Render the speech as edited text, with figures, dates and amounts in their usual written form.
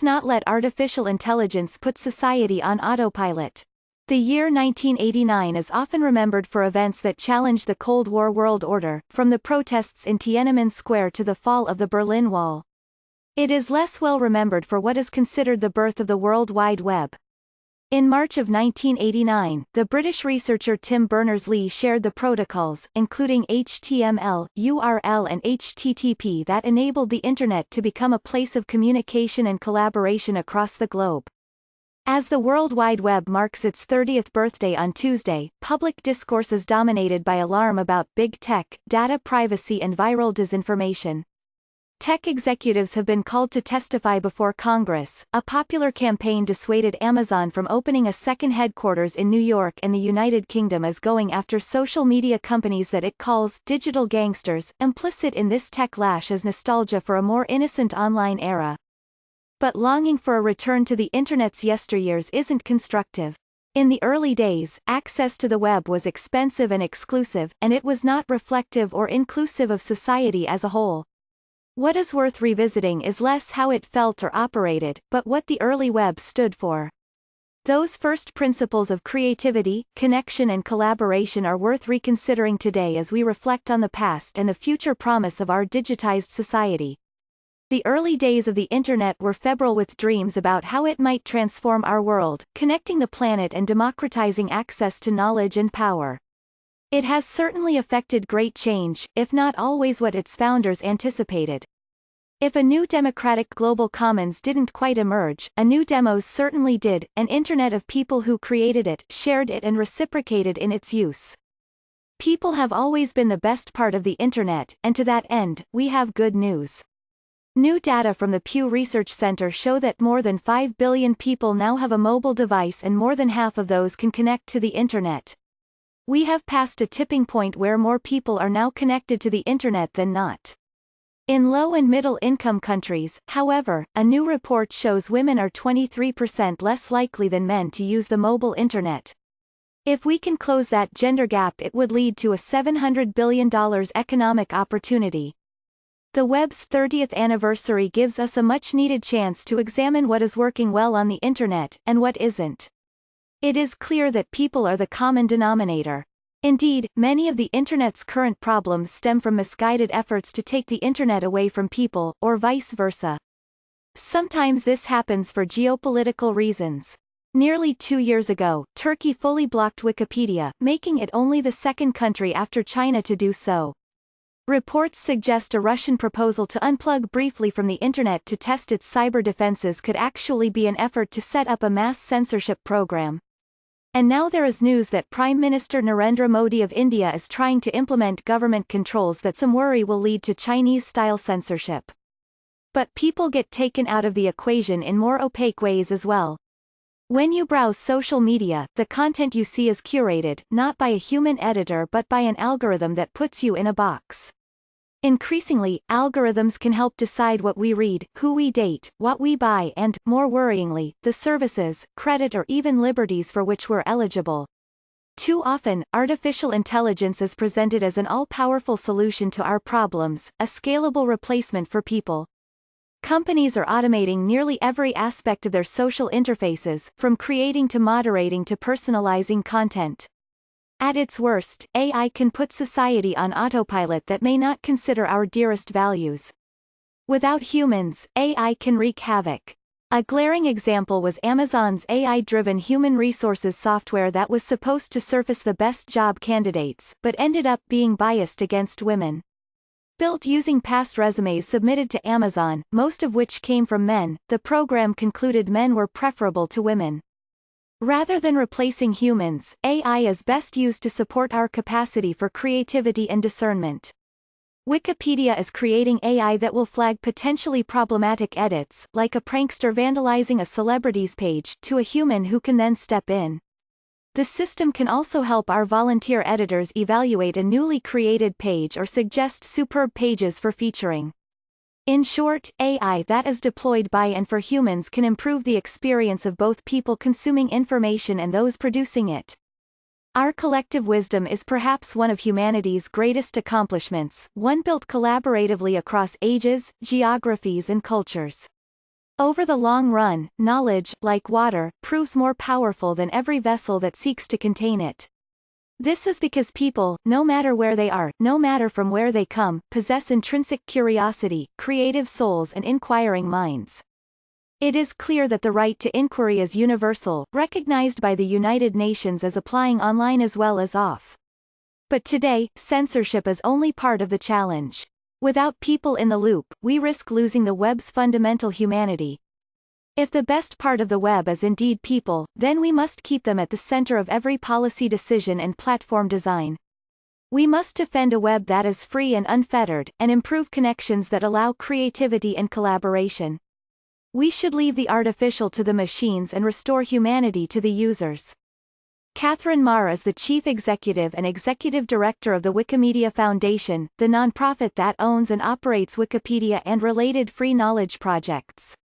not let artificial intelligence put society on autopilot. The year 1989 is often remembered for events that challenged the Cold War world order, from the protests in Tiananmen Square to the fall of the Berlin Wall. It is less well remembered for what is considered the birth of the World Wide Web. In March of 1989, the British researcher Tim Berners-Lee shared the protocols, including HTML, URL and HTTP, that enabled the Internet to become a place of communication and collaboration across the globe. As the World Wide Web marks its 30th birthday on Tuesday, public discourse is dominated by alarm about big tech, data privacy and viral disinformation. Tech executives have been called to testify before Congress. A popular campaign dissuaded Amazon from opening a second headquarters in New York, and the United Kingdom is going after social media companies that it calls digital gangsters. Implicit in this tech lash is nostalgia for a more innocent online era. But longing for a return to the Internet's yesteryears isn't constructive. In the early days, access to the web was expensive and exclusive, and it was not reflective or inclusive of society as a whole. What is worth revisiting is less how it felt or operated, but what the early web stood for. Those first principles of creativity, connection and collaboration are worth reconsidering today as we reflect on the past and the future promise of our digitized society. The early days of the Internet were febrile with dreams about how it might transform our world, connecting the planet and democratizing access to knowledge and power. It has certainly affected great change, if not always what its founders anticipated. If a new democratic global commons didn't quite emerge, a new demos certainly did, an Internet of people who created it, shared it and reciprocated in its use. People have always been the best part of the Internet, and to that end, we have good news. New data from the Pew Research Center show that more than 5 billion people now have a mobile device, and more than half of those can connect to the Internet. We have passed a tipping point where more people are now connected to the Internet than not. In low and middle-income countries, however, a new report shows women are 23% less likely than men to use the mobile Internet. If we can close that gender gap, it would lead to a $700 billion economic opportunity. The web's 30th anniversary gives us a much-needed chance to examine what is working well on the Internet, and what isn't. It is clear that people are the common denominator. Indeed, many of the Internet's current problems stem from misguided efforts to take the Internet away from people, or vice versa. Sometimes this happens for geopolitical reasons. Nearly 2 years ago, Turkey fully blocked Wikipedia, making it only the second country after China to do so. Reports suggest a Russian proposal to unplug briefly from the Internet to test its cyber defenses could actually be an effort to set up a mass censorship program. And now there is news that Prime Minister Narendra Modi of India is trying to implement government controls that some worry will lead to Chinese-style censorship. But people get taken out of the equation in more opaque ways as well. When you browse social media, the content you see is curated, not by a human editor but by an algorithm that puts you in a box. Increasingly, algorithms can help decide what we read, who we date, what we buy and, more worryingly, the services, credit or even liberties for which we're eligible. Too often, artificial intelligence is presented as an all-powerful solution to our problems, a scalable replacement for people. Companies are automating nearly every aspect of their social interfaces, from creating to moderating to personalizing content. At its worst, AI can put society on autopilot that may not consider our dearest values. Without humans, AI can wreak havoc. A glaring example was Amazon's AI-driven human resources software that was supposed to surface the best job candidates, but ended up being biased against women. Built using past resumes submitted to Amazon, most of which came from men, the program concluded men were preferable to women. Rather than replacing humans, AI is best used to support our capacity for creativity and discernment. Wikipedia is creating AI that will flag potentially problematic edits, like a prankster vandalizing a celebrity's page, to a human who can then step in. The system can also help our volunteer editors evaluate a newly created page or suggest superb pages for featuring. In short, AI that is deployed by and for humans can improve the experience of both people consuming information and those producing it. Our collective wisdom is perhaps one of humanity's greatest accomplishments, one built collaboratively across ages, geographies and cultures. Over the long run, knowledge, like water, proves more powerful than every vessel that seeks to contain it. This is because people, no matter where they are, no matter from where they come, possess intrinsic curiosity, creative souls and inquiring minds. It is clear that the right to inquiry is universal, recognized by the United Nations as applying online as well as off. But today, censorship is only part of the challenge. Without people in the loop, we risk losing the web's fundamental humanity. If the best part of the web is indeed people, then we must keep them at the center of every policy decision and platform design. We must defend a web that is free and unfettered, and improve connections that allow creativity and collaboration. We should leave the artificial to the machines and restore humanity to the users. Catherine Marr is the Chief Executive and Executive Director of the Wikimedia Foundation, the nonprofit that owns and operates Wikipedia and related free knowledge projects.